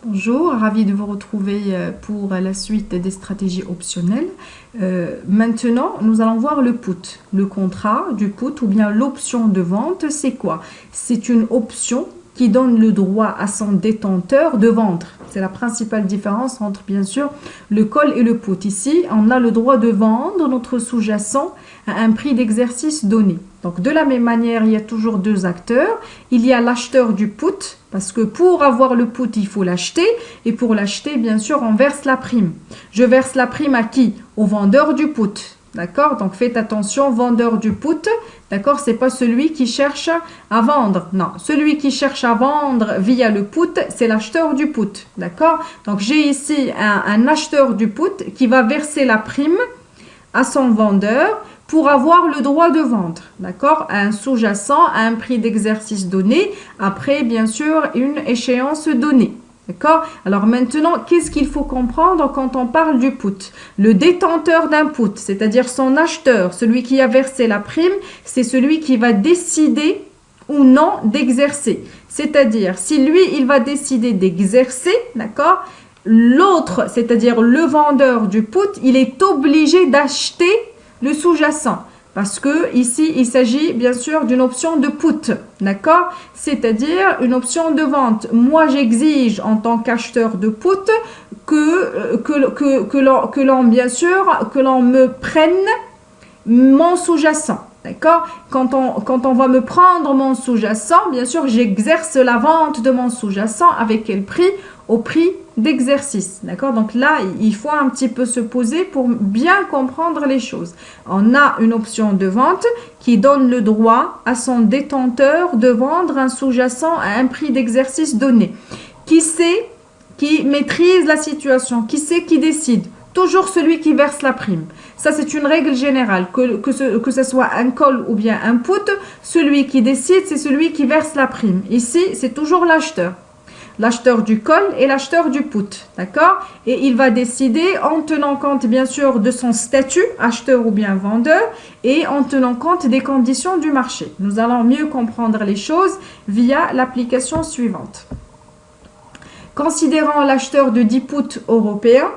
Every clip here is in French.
Bonjour, ravi de vous retrouver pour la suite des stratégies optionnelles. Maintenant, nous allons voir le put. Le contrat du put ou bien l'option de vente, c'est quoi? C'est une option qui donne le droit à son détenteur de vendre. C'est la principale différence entre, bien sûr, le call et le put. Ici, on a le droit de vendre notre sous-jacent à un prix d'exercice donné. Donc, de la même manière, il y a toujours deux acteurs. Il y a l'acheteur du put, parce que pour avoir le put, il faut l'acheter. Et pour l'acheter, bien sûr, on verse la prime. Je verse la prime à qui? Au vendeur du put. D'accord? Donc, faites attention, vendeur du put. D'accord? C'est pas celui qui cherche à vendre. Non, celui qui cherche à vendre via le put, c'est l'acheteur du put. D'accord? Donc, j'ai ici un acheteur du put qui va verser la prime à son vendeur pour avoir le droit de vendre, d'accord, à un sous-jacent, à un prix d'exercice donné, après, bien sûr, une échéance donnée. D'accord? Alors maintenant, qu'est-ce qu'il faut comprendre quand on parle du put? Le détenteur d'un put, c'est-à-dire son acheteur, celui qui a versé la prime, c'est celui qui va décider ou non d'exercer. C'est-à-dire, si lui, il va décider d'exercer, d'accord, l'autre, c'est-à-dire le vendeur du put, il est obligé d'acheter le sous-jacent. Parce que ici, il s'agit bien sûr d'une option de put, d'accord? C'est-à-dire une option de vente. Moi, j'exige en tant qu'acheteur de put que l'on, bien sûr, que l'on me prenne mon sous-jacent. D'accord? Quand on va me prendre mon sous-jacent, bien sûr, j'exerce la vente de mon sous-jacent avec quel prix? Au prix d'exercice. D'accord? Donc là, il faut un petit peu se poser pour bien comprendre les choses. On a une option de vente qui donne le droit à son détenteur de vendre un sous-jacent à un prix d'exercice donné. Qui sait, qui maîtrise la situation? Qui sait qui décide? Toujours celui qui verse la prime. Ça, c'est une règle générale. Que ce soit un call ou bien un put, celui qui décide, c'est celui qui verse la prime. Ici, c'est toujours l'acheteur. L'acheteur du call et l'acheteur du put, d'accord? Et il va décider en tenant compte, bien sûr, de son statut, acheteur ou bien vendeur, et en tenant compte des conditions du marché. Nous allons mieux comprendre les choses via l'application suivante. Considérant l'acheteur de 10 puts européens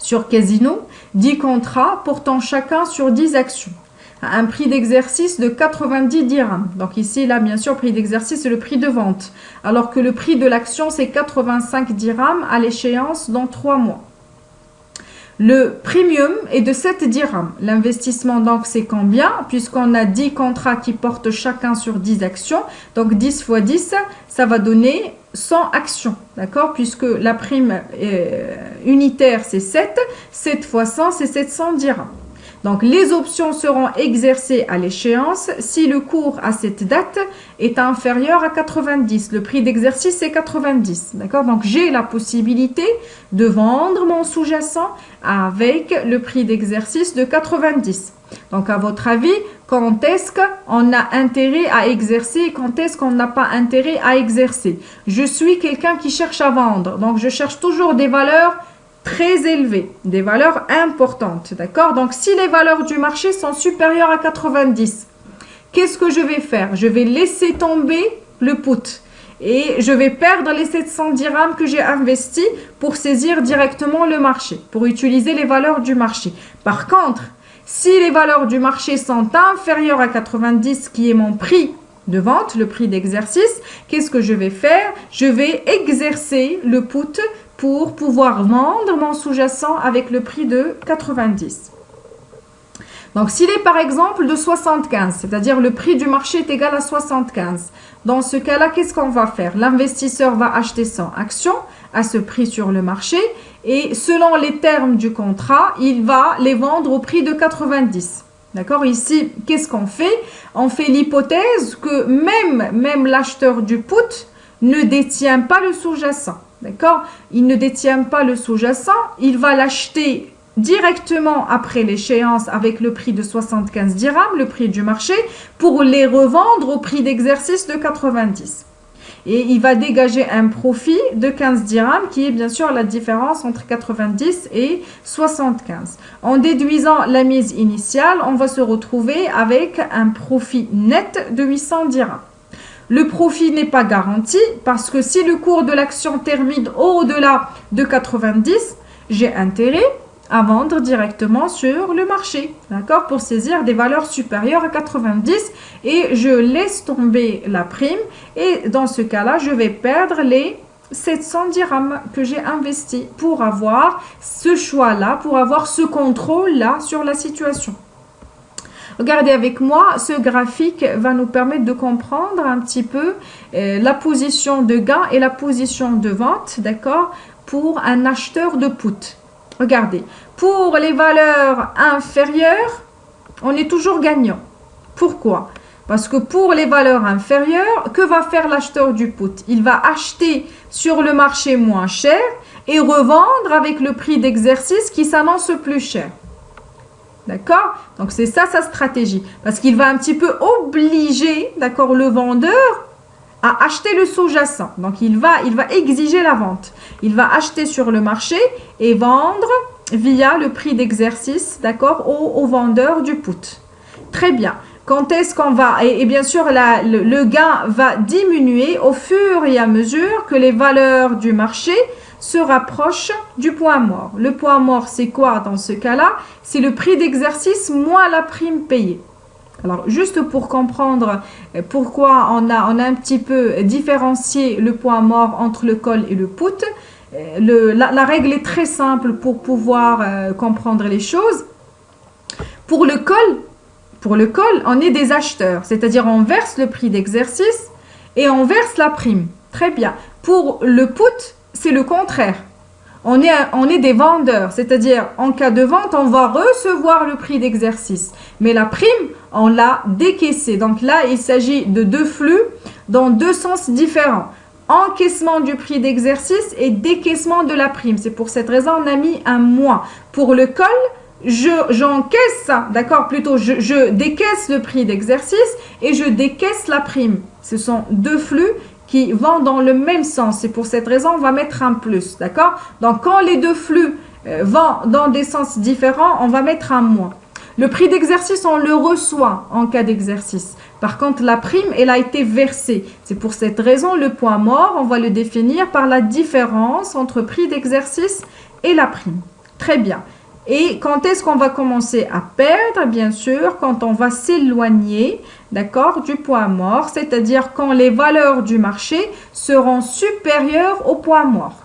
sur Casino, 10 contrats portant chacun sur 10 actions à un prix d'exercice de 90 dirhams. Donc ici, là, bien sûr, prix d'exercice, c'est le prix de vente. Alors que le prix de l'action, c'est 85 dirhams à l'échéance dans 3 mois. Le premium est de 7 dirhams. L'investissement, donc, c'est combien? Puisqu'on a 10 contrats qui portent chacun sur 10 actions. Donc, 10 fois 10, ça va donner 100 actions. D'accord? Puisque la prime unitaire, c'est 7. 7 fois 100, c'est 700 dirhams. Donc, les options seront exercées à l'échéance si le cours à cette date est inférieur à 90. Le prix d'exercice, c'est 90. D'accord? Donc, j'ai la possibilité de vendre mon sous-jacent avec le prix d'exercice de 90. Donc, à votre avis, quand est-ce qu'on a intérêt à exercer et quand est-ce qu'on n'a pas intérêt à exercer? Je suis quelqu'un qui cherche à vendre. Donc, je cherche toujours des valeurs très élevées, des valeurs importantes, d'accord? Donc, si les valeurs du marché sont supérieures à 90, qu'est-ce que je vais faire? Je vais laisser tomber le put et je vais perdre les 700 dirhams que j'ai investis pour saisir directement le marché, pour utiliser les valeurs du marché. Par contre, si les valeurs du marché sont inférieures à 90, qui est mon prix de vente, le prix d'exercice, qu'est-ce que je vais faire? Je vais exercer le put pour pouvoir vendre mon sous-jacent avec le prix de 90. Donc, s'il est par exemple de 75, c'est-à-dire le prix du marché est égal à 75, dans ce cas-là, qu'est-ce qu'on va faire? L'investisseur va acheter 100 actions à ce prix sur le marché et selon les termes du contrat, il va les vendre au prix de 90. D'accord? Ici, qu'est-ce qu'on fait? On fait l'hypothèse que même l'acheteur du put ne détient pas le sous-jacent. D'accord? Il ne détient pas le sous-jacent, il va l'acheter directement après l'échéance avec le prix de 75 dirhams, le prix du marché, pour les revendre au prix d'exercice de 90. Et il va dégager un profit de 15 dirhams qui est bien sûr la différence entre 90 et 75. En déduisant la mise initiale, on va se retrouver avec un profit net de 800 dirhams. Le profit n'est pas garanti parce que si le cours de l'action termine au-delà de 90, j'ai intérêt à vendre directement sur le marché, d'accord, pour saisir des valeurs supérieures à 90 et je laisse tomber la prime et dans ce cas-là, je vais perdre les 700 dirhams que j'ai investis pour avoir ce choix-là, pour avoir ce contrôle-là sur la situation. Regardez avec moi, ce graphique va nous permettre de comprendre un petit peu la position de gain et la position de vente, d'accord, pour un acheteur de put. Regardez, pour les valeurs inférieures, on est toujours gagnant. Pourquoi? Parce que pour les valeurs inférieures, que va faire l'acheteur du put? Il va acheter sur le marché moins cher et revendre avec le prix d'exercice qui s'annonce plus cher. D'accord? Donc, c'est ça sa stratégie. Parce qu'il va un petit peu obliger, d'accord, le vendeur à acheter le sous-jacent. Donc, il va exiger la vente. Il va acheter sur le marché et vendre via le prix d'exercice, d'accord, au vendeur du put. Très bien. Quand est-ce qu'on va... Et bien sûr, le gain va diminuer au fur et à mesure que les valeurs du marché se rapprochent du point mort. Le point mort, c'est quoi dans ce cas-là? C'est le prix d'exercice moins la prime payée. Alors, juste pour comprendre pourquoi on a un petit peu différencié le point mort entre le call et le put, la règle est très simple pour pouvoir comprendre les choses. Pour le call, on est des acheteurs, c'est-à-dire on verse le prix d'exercice et on verse la prime. Très bien. Pour le put, c'est le contraire. On est des vendeurs, c'est-à-dire en cas de vente, on va recevoir le prix d'exercice. Mais la prime, on l'a décaissée. Donc là, il s'agit de deux flux dans deux sens différents. Encaissement du prix d'exercice et décaissement de la prime. C'est pour cette raison qu'on a mis un moins. Pour le call, j'encaisse ça, d'accord, plutôt je décaisse le prix d'exercice et je décaisse la prime. Ce sont deux flux qui vont dans le même sens. C'est pour cette raison on va mettre un plus, d'accord. Donc quand les deux flux vont dans des sens différents, on va mettre un moins. Le prix d'exercice, on le reçoit en cas d'exercice. Par contre, la prime, elle a été versée. C'est pour cette raison, le point mort, on va le définir par la différence entre prix d'exercice et la prime. Très bien. Et quand est-ce qu'on va commencer à perdre? Bien sûr, quand on va s'éloigner, d'accord, du point mort, c'est-à-dire quand les valeurs du marché seront supérieures au point mort.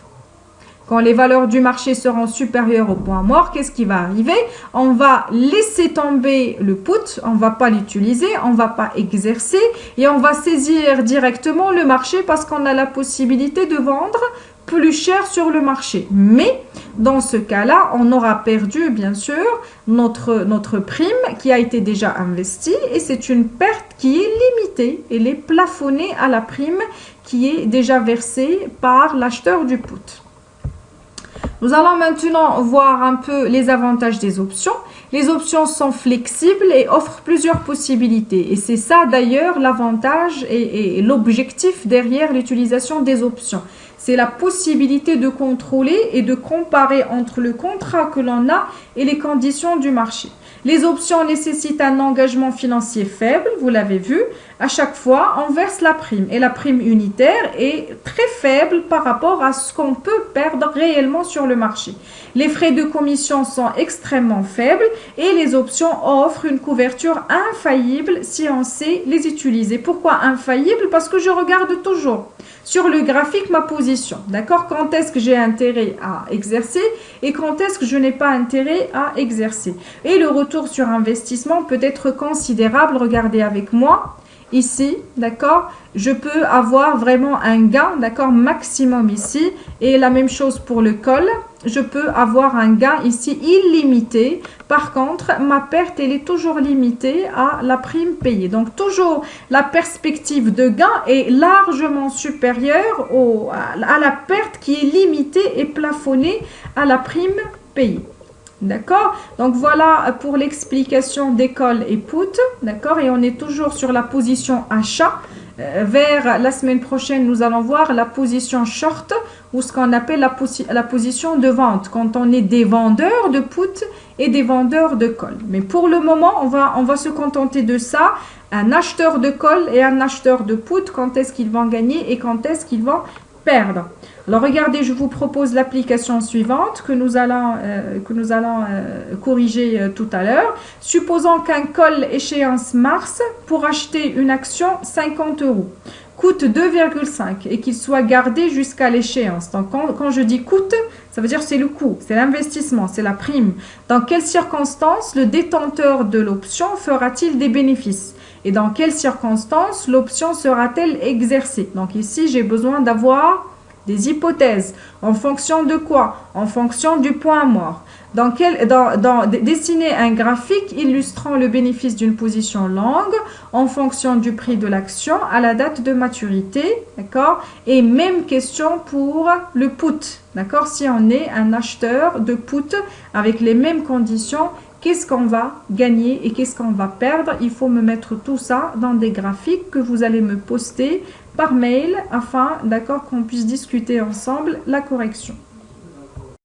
Quand les valeurs du marché seront supérieures au point mort, qu'est-ce qui va arriver? On va laisser tomber le put, on ne va pas l'utiliser, on ne va pas exercer et on va saisir directement le marché parce qu'on a la possibilité de vendre plus cher sur le marché. Mais dans ce cas-là, on aura perdu bien sûr notre prime qui a été déjà investie et c'est une perte qui est limitée. Elle est plafonnée à la prime qui est déjà versée par l'acheteur du put. Nous allons maintenant voir un peu les avantages des options. Les options sont flexibles et offrent plusieurs possibilités. Et c'est ça d'ailleurs l'avantage et l'objectif derrière l'utilisation des options. C'est la possibilité de contrôler et de comparer entre le contrat que l'on a et les conditions du marché. Les options nécessitent un engagement financier faible, vous l'avez vu. À chaque fois, on verse la prime et la prime unitaire est très faible par rapport à ce qu'on peut perdre réellement sur le marché. Les frais de commission sont extrêmement faibles et les options offrent une couverture infaillible si on sait les utiliser. Pourquoi infaillible? Parce que je regarde toujours sur le graphique ma position, d'accord? Quand est-ce que j'ai intérêt à exercer et quand est-ce que je n'ai pas intérêt à exercer. Et le retour sur investissement peut être considérable, regardez avec moi. Ici, d'accord, je peux avoir vraiment un gain, d'accord, maximum ici. Et la même chose pour le call, je peux avoir un gain ici illimité. Par contre, ma perte, elle est toujours limitée à la prime payée. Donc, toujours la perspective de gain est largement supérieure à la perte qui est limitée et plafonnée à la prime payée. D'accord? Donc voilà pour l'explication des call et put. D'accord? Et on est toujours sur la position achat. Vers la semaine prochaine, nous allons voir la position short ou ce qu'on appelle la position de vente quand on est des vendeurs de put et des vendeurs de call. Mais pour le moment, on va se contenter de ça. un acheteur de call et un acheteur de put, quand est-ce qu'ils vont gagner et quand est-ce qu'ils vont perdre. Alors regardez, je vous propose l'application suivante que nous allons corriger tout à l'heure. Supposons qu'un call échéance mars pour acheter une action 50 euros coûte 2,5 et qu'il soit gardé jusqu'à l'échéance. Donc quand je dis coûte, ça veut dire c'est le coût, c'est l'investissement, c'est la prime. Dans quelles circonstances le détenteur de l'option fera-t-il des bénéfices? Et dans quelles circonstances l'option sera-t-elle exercée? Donc ici, j'ai besoin d'avoir des hypothèses. En fonction de quoi? En fonction du point mort. Dessiner un graphique illustrant le bénéfice d'une position longue en fonction du prix de l'action à la date de maturité. D'accord? Et même question pour le put. D'accord? Si on est un acheteur de put avec les mêmes conditions, qu'est-ce qu'on va gagner et qu'est-ce qu'on va perdre? Il faut me mettre tout ça dans des graphiques que vous allez me poster par mail afin, d'accord, qu'on puisse discuter ensemble la correction.